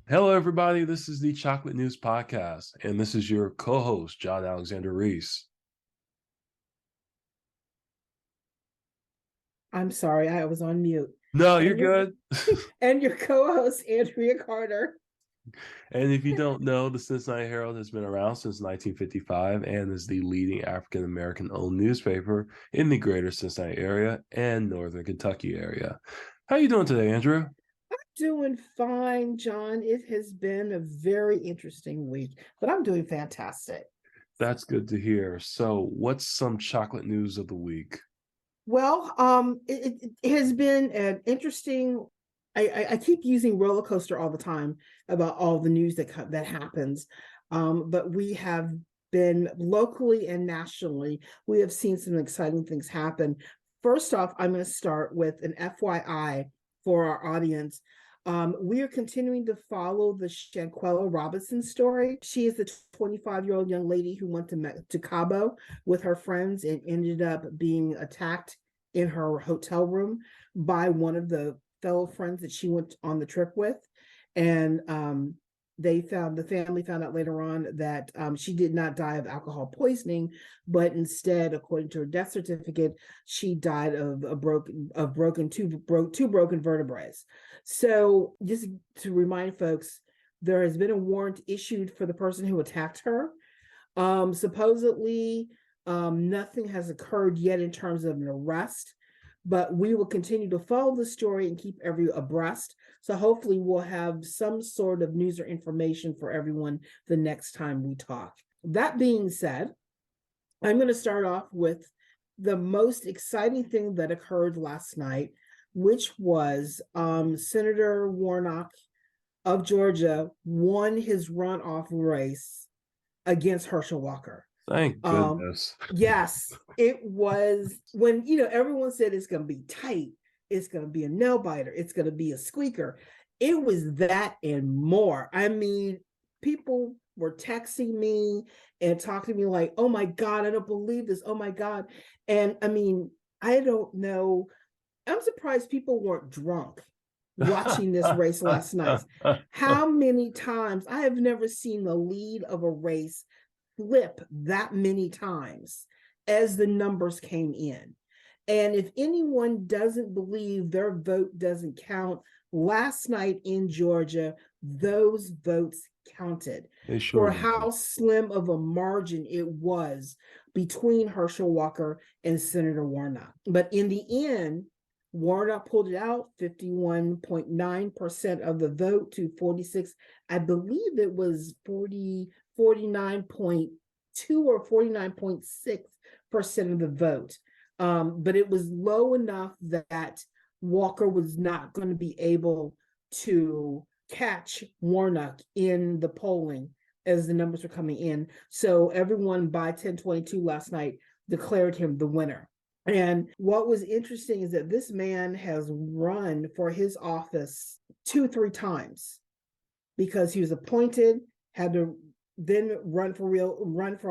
Hello, everybody. This is the Chocolate News Podcast, and this is your co-host, John Alexander Reese. I'm sorry, I was on mute. No, you're And your good. and your co-host Andria Carter. And if you don't know, the Cincinnati Herald has been around since 1955 and is the leading African American owned newspaper in the greater Cincinnati area and northern Kentucky area. How you doing today, Andrew? Doing fine, John. It has been a very interesting week, but I'm doing fantastic. That's good to hear. So, what's some chocolate news of the week? Well, it has been an interesting. I keep using roller coaster all the time about all the news that happens, but we have been locally and nationally. We have seen some exciting things happen. First off, I'm going to start with an FYI for our audience. We are continuing to follow the Shanquella Robinson story. She is the 25-year-old young lady who went to Cabo with her friends and ended up being attacked in her hotel room by one of the fellow friends that she went on the trip with. And the family found out later on that she did not die of alcohol poisoning, but instead, according to her death certificate, she died of two broken vertebrae. So just to remind folks, there has been a warrant issued for the person who attacked her. Supposedly, nothing has occurred yet in terms of an arrest, but we will continue to follow the story and keep everyone abreast. So hopefully we'll have some sort of news or information for everyone the next time we talk. That being said, I'm going to start off with the most exciting thing that occurred last night, which was Senator Warnock of Georgia won his runoff race against Herschel Walker. Thank goodness. Yes, it was when, everyone said it's going to be tight. It's going to be a nail biter. It's going to be a squeaker. It was that and more. I mean, people were texting me and talking to me like, oh my God, I don't believe this. Oh my God. And I mean, I don't know. I'm surprised people weren't drunk watching this race last night. How many times? I have never seen the lead of a race flip that many times as the numbers came in. And if anyone doesn't believe their vote doesn't count, last night in Georgia, those votes counted. Sure For how slim of a margin it was between Herschel Walker and Senator Warnock. But in the end, Warnock pulled it out, 51.9% of the vote to 46. I believe it was 49.2 or 49.6% of the vote. But it was low enough that Walker was not going to be able to catch Warnock in the polling as the numbers were coming in. So everyone by 10:22 last night declared him the winner. And what was interesting is that this man has run for his office 2-3 times because he was appointed, had to then run for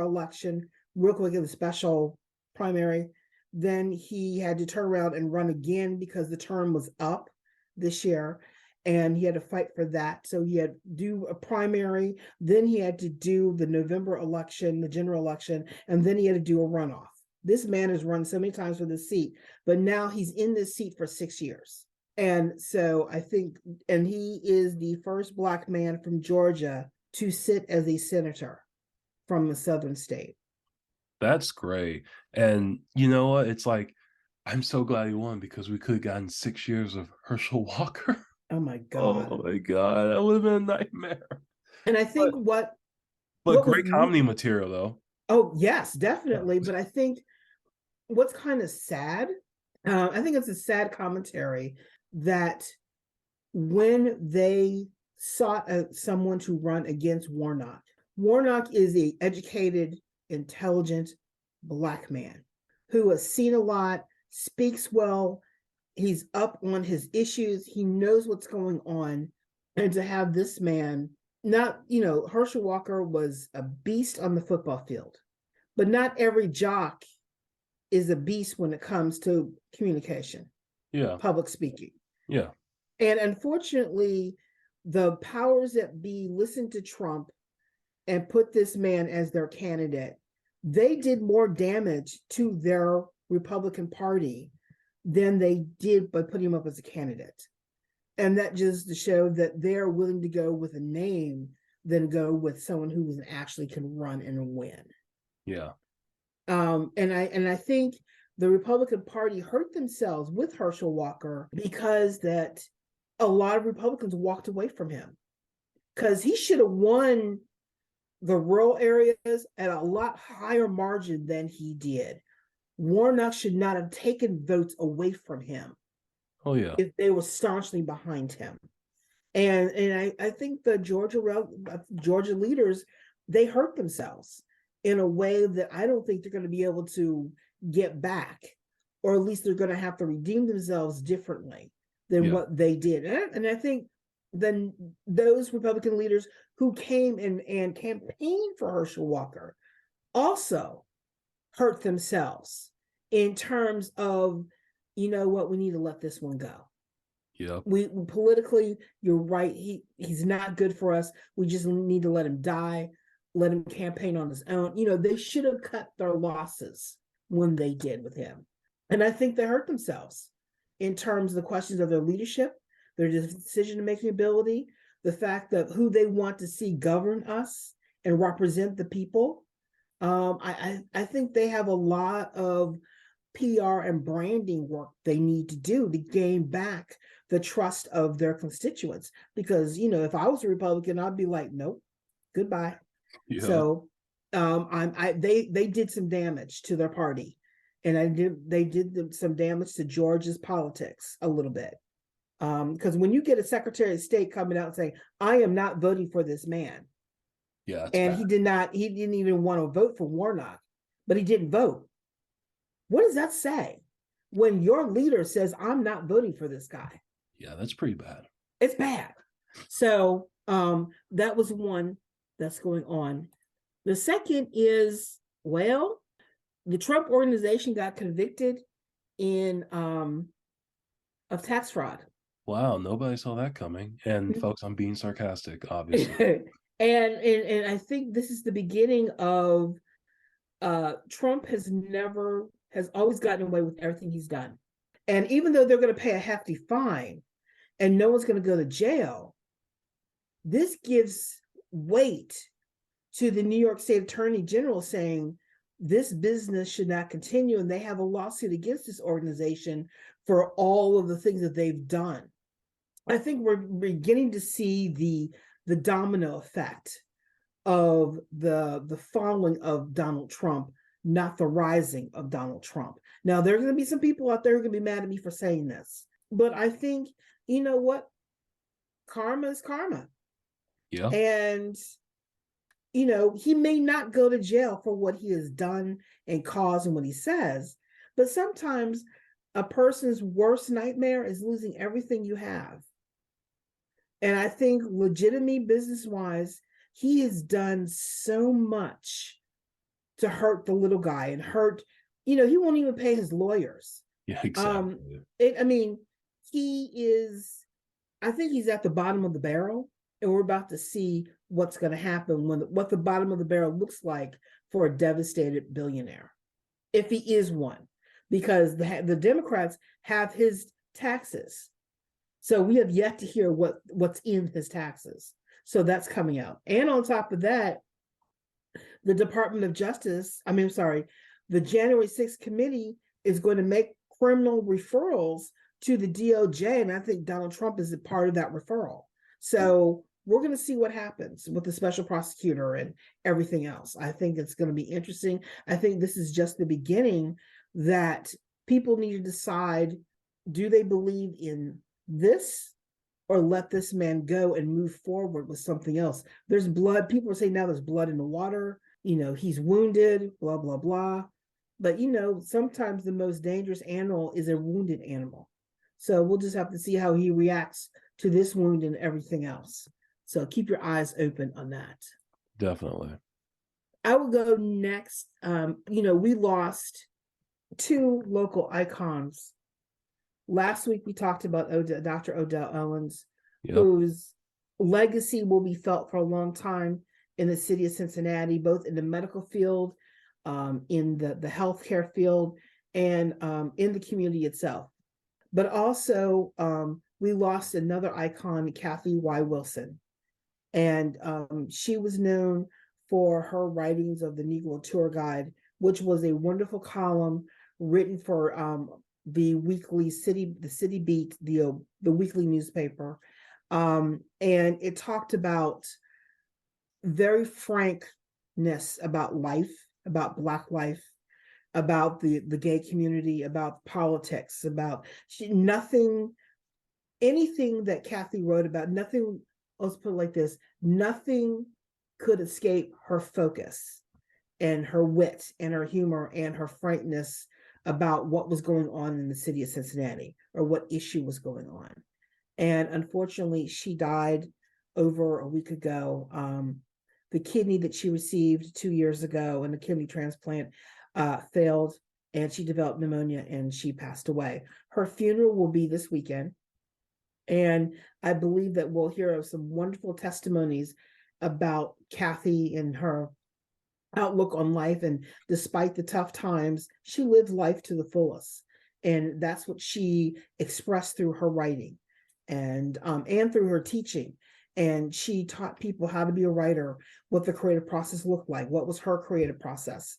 election real quick in the special primary. Then he had to turn around and run again because the term was up this year and he had to fight for that. So he had to do a primary, then he had to do the November election, the general election, and then he had to do a runoff. This man has run so many times for this seat, but now he's in this seat for 6 years. And so I think, and he is the first Black man from Georgia to sit as a senator from a southern state. That's great. And you know what? It's like, I'm so glad he won because we could have gotten 6 years of Herschel Walker. Oh my God. Oh my God. That would have been a nightmare. And I think but what great was comedy material though. Oh, yes, definitely. But I think what's kind of sad, I think it's a sad commentary that when they sought someone to run against Warnock, Warnock is an educated, intelligent Black man who has seen a lot, speaks well, he's up on his issues, he knows what's going on. And to have this man, not, Herschel Walker was a beast on the football field, but not every jock is a beast when it comes to communication, Yeah. public speaking. Yeah. And unfortunately, the powers that be listened to Trump and put this man as their candidate, they did more damage to their Republican Party than they did by putting him up as a candidate. And that just to show that they're willing to go with a name than go with someone who actually can run and win. Yeah. And I think the Republican Party hurt themselves with Herschel Walker because that a lot of Republicans walked away from him, because he should have won the rural areas at a lot higher margin than he did. Warnock should not have taken votes away from him. Oh yeah. If they were staunchly behind him. And I think the Georgia leaders, they hurt themselves in a way that I don't think they're going to be able to get back, or at least they're going to have to redeem themselves differently than what they did. And I think then those Republican leaders who came and campaigned for Herschel Walker also hurt themselves in terms of, you know what, we need to let this one go. Yeah. We politically, you're right. He's not good for us. We just need to let him die, let him campaign on his own. You know, they should have cut their losses when they did with him. And I think they hurt themselves in terms of the questions of their leadership, their decision-making ability, the fact that who they want to see govern us and represent the people. I think they have a lot of PR and branding work they need to do to gain back the trust of their constituents. Because, you know, if I was a Republican, I'd be like, nope, goodbye. Yeah. So they did some damage to their party, and they did some damage to Georgia's politics a little bit. Because when you get a Secretary of State coming out and saying, I am not voting for this man. Yeah. And he didn't even want to vote for Warnock, but he didn't vote. What does that say when your leader says, I'm not voting for this guy? Yeah, that's pretty bad. It's bad. So that was one that's going on. The second is, well, the Trump organization got convicted of tax fraud. Wow, nobody saw that coming. And folks, I'm being sarcastic, obviously. and I think this is the beginning of Trump has always gotten away with everything he's done. And even though they're going to pay a hefty fine and no one's going to go to jail, this gives weight to the New York State Attorney General saying this business should not continue. And they have a lawsuit against this organization for all of the things that they've done. I think we're beginning to see the domino effect of the following of Donald Trump, not the rising of Donald Trump. Now, there are going to be some people out there who are going to be mad at me for saying this, but I think, you know what? Karma is karma. Yeah. And, you know, he may not go to jail for what he has done and caused and what he says, but sometimes a person's worst nightmare is losing everything you have. And I think legitimately, business-wise, he has done so much to hurt the little guy and hurt, you know, he won't even pay his lawyers. Yeah, exactly. I think he's at the bottom of the barrel, and we're about to see what's going to happen what the bottom of the barrel looks like for a devastated billionaire, if he is one, because the Democrats have his taxes. So we have yet to hear what's in his taxes. So that's coming out. And on top of that, the Department of Justice, the January 6th committee is going to make criminal referrals to the DOJ. And I think Donald Trump is a part of that referral. So we're going to see what happens with the special prosecutor and everything else. I think it's going to be interesting. I think this is just the beginning that people need to decide, do they believe in this or let this man go and move forward with something else? There's blood. People are saying now there's blood in the water. You know, he's wounded, blah, blah, blah. But, you know, sometimes the most dangerous animal is a wounded animal. So we'll just have to see how he reacts to this wound and everything else. So keep your eyes open on that. Definitely. I will go next. We lost two local icons. Last week we talked about Dr. Odell Owens, who's legacy will be felt for a long time in the city of Cincinnati, both in the medical field, in the healthcare field, and in the community itself. But also, we lost another icon, Kathy Y. Wilson. And she was known for her writings of the Negro Tour Guide, which was a wonderful column written for the City Beat, the weekly newspaper. And it talked about very frankness about life, about Black life, about the gay community, about politics, about anything that Kathy wrote about, nothing, let's put it like this, nothing could escape her focus and her wit and her humor and her frankness about what was going on in the city of Cincinnati or what issue was going on. And unfortunately, she died over a week ago. The kidney that she received 2 years ago and the kidney transplant failed, and she developed pneumonia and she passed away. Her funeral will be this weekend. And I believe that we'll hear some wonderful testimonies about Kathy and her outlook on life. And despite the tough times, she lived life to the fullest. And that's what she expressed through her writing and through her teaching. And she taught people how to be a writer, what the creative process looked like, what was her creative process.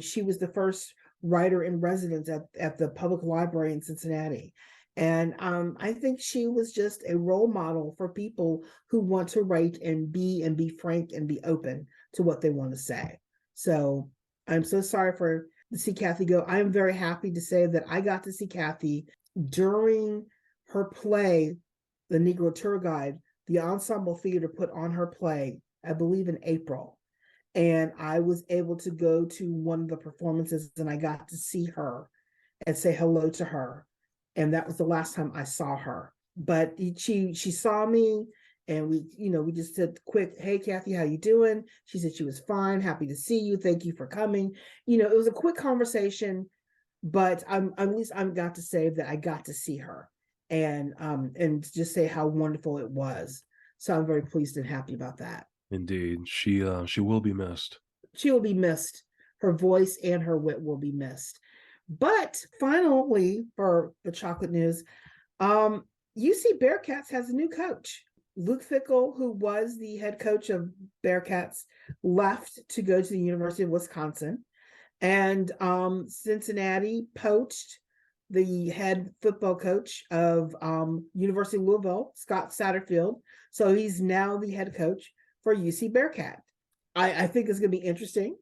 She was the first writer in residence at the public library in Cincinnati. And I think she was just a role model for people who want to write and be frank and be open to what they want to say. So I'm so sorry to see Kathy go. I am very happy to say that I got to see Kathy during her play, The Negro Tour Guide. The Ensemble Theater put on her play, I believe in April. And I was able to go to one of the performances and I got to see her and say hello to her. And that was the last time I saw her. But she saw me and we just said quick, "Hey Kathy, how you doing?" She said she was fine, happy to see you, thank you for coming. It was a quick conversation, but at least I got to say that I got to see her and just say how wonderful it was. So I'm very pleased and happy about that. Indeed. She will be missed. She will be missed. Her voice and her wit will be missed. But finally, for the chocolate news, UC Bearcats has a new coach. Luke Fickell, who was the head coach of Bearcats, left to go to the University of Wisconsin. And Cincinnati poached the head football coach of University of Louisville, Scott Satterfield. So he's now the head coach for UC Bearcat. I think it's going to be interesting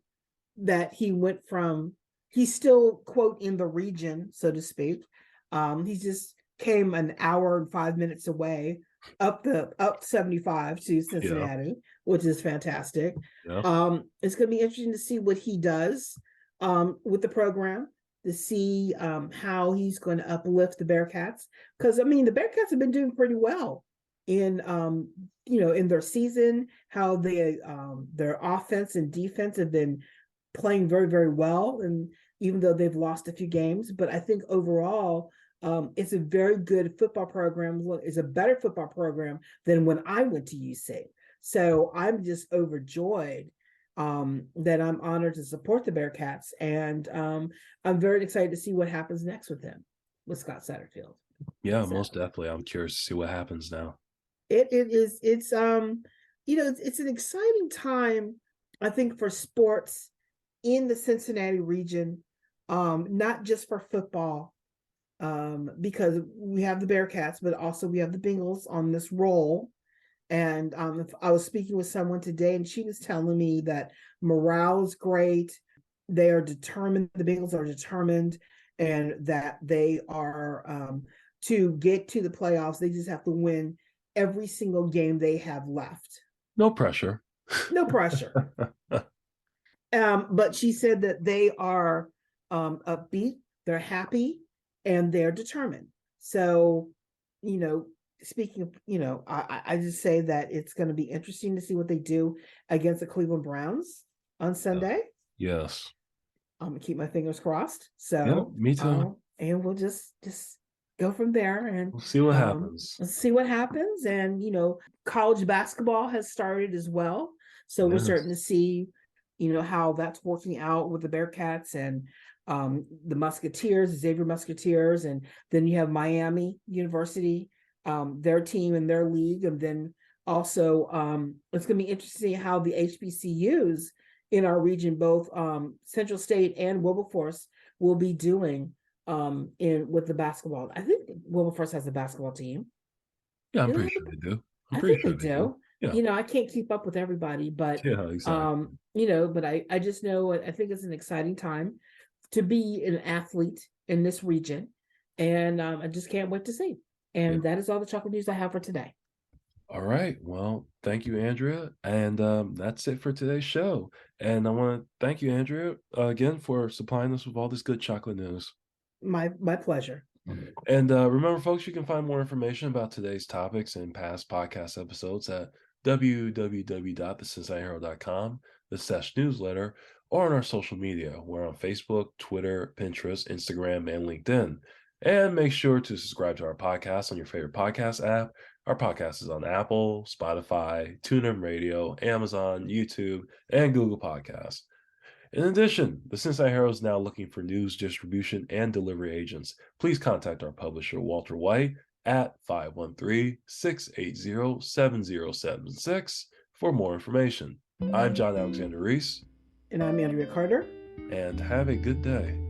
that he went from, he's still, quote, in the region, so to speak. He just came an hour and 5 minutes away up 75 to Cincinnati, which is fantastic. Yeah. It's going to be interesting to see what he does with the program, to see how he's going to uplift the Bearcats. Because, the Bearcats have been doing pretty well in in their season, how their offense and defense have been playing very, very well. And even though they've lost a few games, but I think overall, it's a very good football program. It's a better football program than when I went to UC. So I'm just overjoyed that I'm honored to support the Bearcats. And I'm very excited to see what happens next with them, with Scott Satterfield. Yeah, so, most definitely. I'm curious to see what happens now. It's an exciting time, I think, for sports in the Cincinnati region, not just for football, because we have the Bearcats, but also we have the Bengals on this roll. And I was speaking with someone today, and she was telling me that morale is great. They are determined. The Bengals are determined, and that they are to get to the playoffs. They just have to win every single game they have left. No pressure. No pressure. But she said that they are upbeat, they're happy, and they're determined. So, speaking of, I just say that it's going to be interesting to see what they do against the Cleveland Browns on Sunday. Yes. I'm going to keep my fingers crossed. So, yeah, me too. And we'll just go from there, and We'll see what happens. let's see what happens. And college basketball has started as well, so we're starting to Yes. see how that's working out with the Bearcats and the Musketeers, Xavier Musketeers, and then you have Miami University, their team and their league, and then also it's going to be interesting how the HBCUs in our region, both Central State and Wilberforce, will be doing in with the basketball. I think Wilberforce has a basketball team. Yeah, I'm Do they pretty have sure they do. I'm I pretty think they sure they do. do. Yeah. I can't keep up with everybody, but Yeah, exactly. but I just know I think it's an exciting time to be an athlete in this region, and I just can't wait to see. Yeah. And that is all the chocolate news I have for today. All right. Well, thank you, Andrea. And that's it for today's show. And I want to thank you, Andrea, again for supplying us with all this good chocolate news. My pleasure. And remember, folks, you can find more information about today's topics and past podcast episodes at www.thecincinnatiherald.com, the Sesh newsletter, or on our social media. We're on Facebook, Twitter, Pinterest, Instagram, and LinkedIn. And make sure to subscribe to our podcast on your favorite podcast app. Our podcast is on Apple, Spotify, TuneIn Radio, Amazon, YouTube, and Google Podcasts. In addition, the Cincinnati Herald is now looking for news distribution and delivery agents. Please contact our publisher, Walter White, at 513-680-7076 for more information. I'm John Alexander Reese. And I'm Andrea Carter. And have a good day.